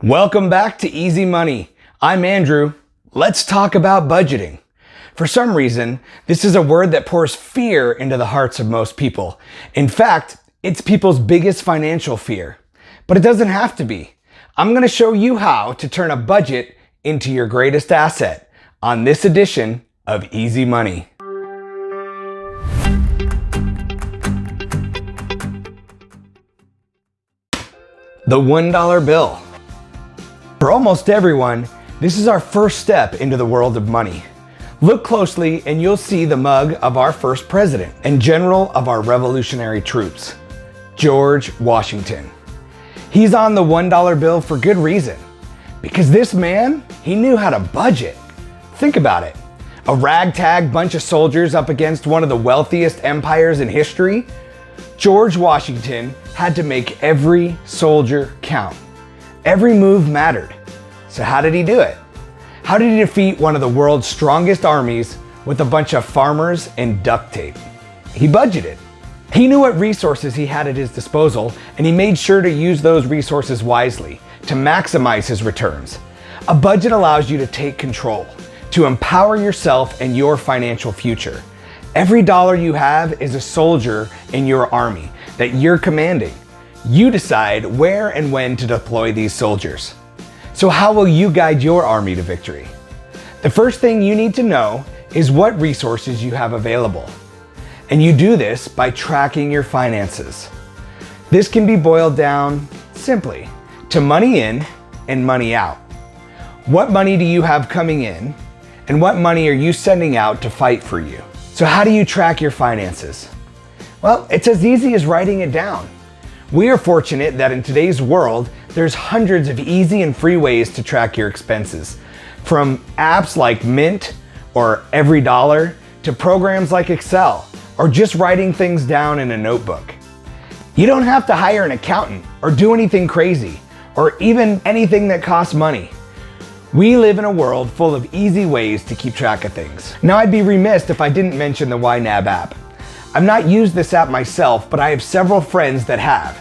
Welcome back to Easy Money. I'm Andrew. Let's talk about budgeting. For some reason, this is a word that pours fear into the hearts of most people. In fact, it's people's biggest financial fear. But it doesn't have to be. I'm going to show you how to turn a budget into your greatest asset on this edition of Easy Money. The $1 bill. For almost everyone, this is our first step into the world of money. Look closely and you'll see the mug of our first president and general of our revolutionary troops, George Washington. He's on the $1 bill for good reason, because this man, he knew how to budget. Think about it. A ragtag bunch of soldiers up against one of the wealthiest empires in history. George Washington had to make every soldier count. Every move mattered. So how did he do it? How did he defeat one of the world's strongest armies with a bunch of farmers and duct tape? He budgeted. He knew what resources he had at his disposal, and he made sure to use those resources wisely to maximize his returns. A budget allows you to take control, to empower yourself and your financial future. Every dollar you have is a soldier in your army that you're commanding. You decide where and when to deploy these soldiers. So how will you guide your army to victory? The first thing you need to know is what resources you have available. And you do this by tracking your finances. This can be boiled down simply to money in and money out. What money do you have coming in, and what money are you sending out to fight for you? So how do you track your finances? Well, it's as easy as writing it down. We are fortunate that in today's world, there's hundreds of easy and free ways to track your expenses. From apps like Mint or Every Dollar to programs like Excel or just writing things down in a notebook. You don't have to hire an accountant or do anything crazy or even anything that costs money. We live in a world full of easy ways to keep track of things. Now, I'd be remiss if I didn't mention the YNAB app. I've not used this app myself, but I have several friends that have,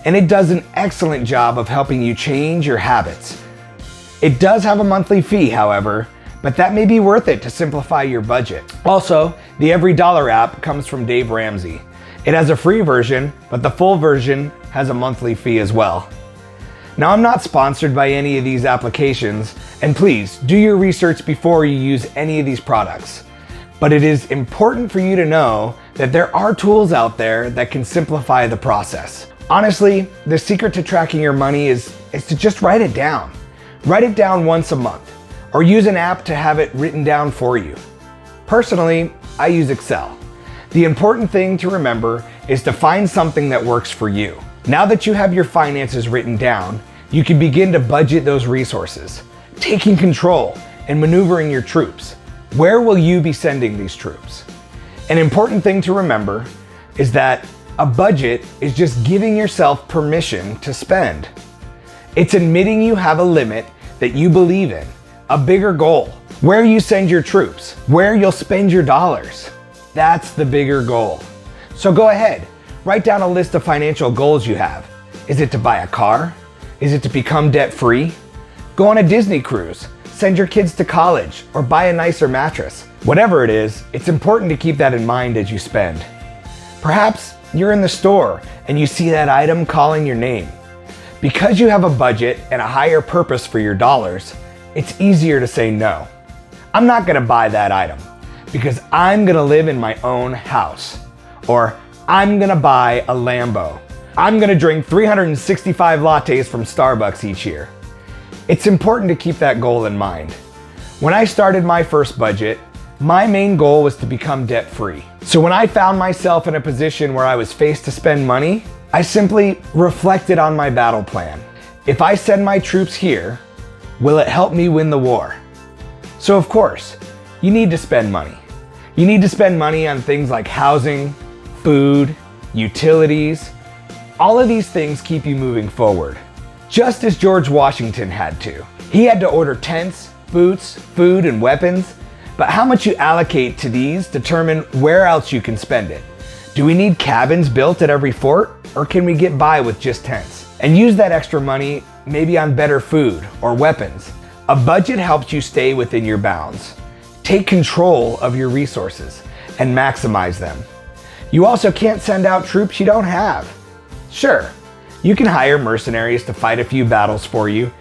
and it does an excellent job of helping you change your habits. It does have a monthly fee, however, but that may be worth it to simplify your budget. Also, the Every Dollar app comes from Dave Ramsey. It has a free version, but the full version has a monthly fee as well. Now, I'm not sponsored by any of these applications, and please do your research before you use any of these products. But it is important for you to know that there are tools out there that can simplify the process. Honestly, the secret to tracking your money is to just write it down. Write it down once a month, or use an app to have it written down for you. Personally, I use Excel. The important thing to remember is to find something that works for you. Now that you have your finances written down, you can begin to budget those resources, taking control and maneuvering your troops. Where will you be sending these troops? An important thing to remember is that a budget is just giving yourself permission to spend. It's admitting you have a limit that you believe in, a bigger goal, where you send your troops, where you'll spend your dollars. That's the bigger goal. So go ahead, write down a list of financial goals you have. Is it to buy a car? Is it to become debt-free? Go on a Disney cruise, send your kids to college, or buy a nicer mattress. Whatever it is, it's important to keep that in mind as you spend. Perhaps you're in the store and you see that item calling your name. Because you have a budget and a higher purpose for your dollars, it's easier to say no. I'm not gonna buy that item because I'm gonna live in my own house. Or I'm gonna buy a Lambo. I'm gonna drink 365 lattes from Starbucks each year. It's important to keep that goal in mind. When I started my first budget, my main goal was to become debt-free. So when I found myself in a position where I was faced to spend money, I simply reflected on my battle plan. If I send my troops here, will it help me win the war? So of course, you need to spend money. You need to spend money on things like housing, food, utilities. All of these things keep you moving forward. Just as George Washington had to. He had to order tents, boots, food, and weapons, but how much you allocate to these determine where else you can spend it. Do we need cabins built at every fort, or can we get by with just tents? and use that extra money maybe on better food or weapons. A budget helps you stay within your bounds. Take control of your resources and maximize them. You also can't send out troops you don't have. Sure, you can hire mercenaries to fight a few battles for you,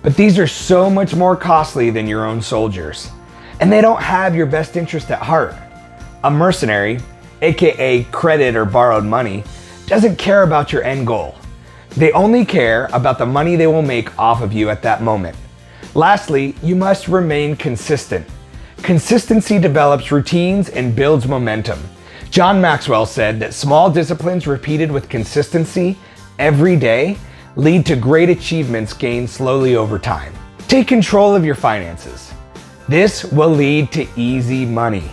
but these are so much more costly than your own soldiers, and they don't have your best interest at heart. A mercenary, aka credit or borrowed money, doesn't care about your end goal. They only care about the money they will make off of you at that moment. Lastly, you must remain consistent. Consistency develops routines and builds momentum. John Maxwell said that small disciplines repeated with consistency every day lead to great achievements gained slowly over time. Take control of your finances. This will lead to easy money.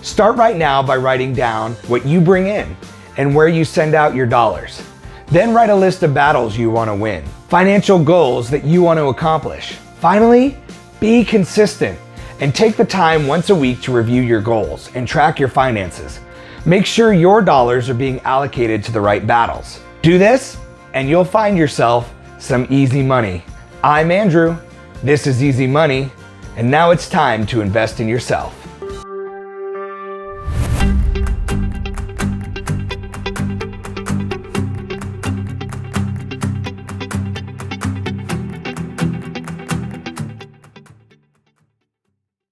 Start right now by writing down what you bring in and where you send out your dollars. Then write a list of battles you want to win, financial goals that you want to accomplish. Finally, be consistent and take the time once a week to review your goals and track your finances. Make sure your dollars are being allocated to the right battles. Do this and you'll find yourself some easy money. I'm Andrew, this is Easy Money, and now it's time to invest in yourself.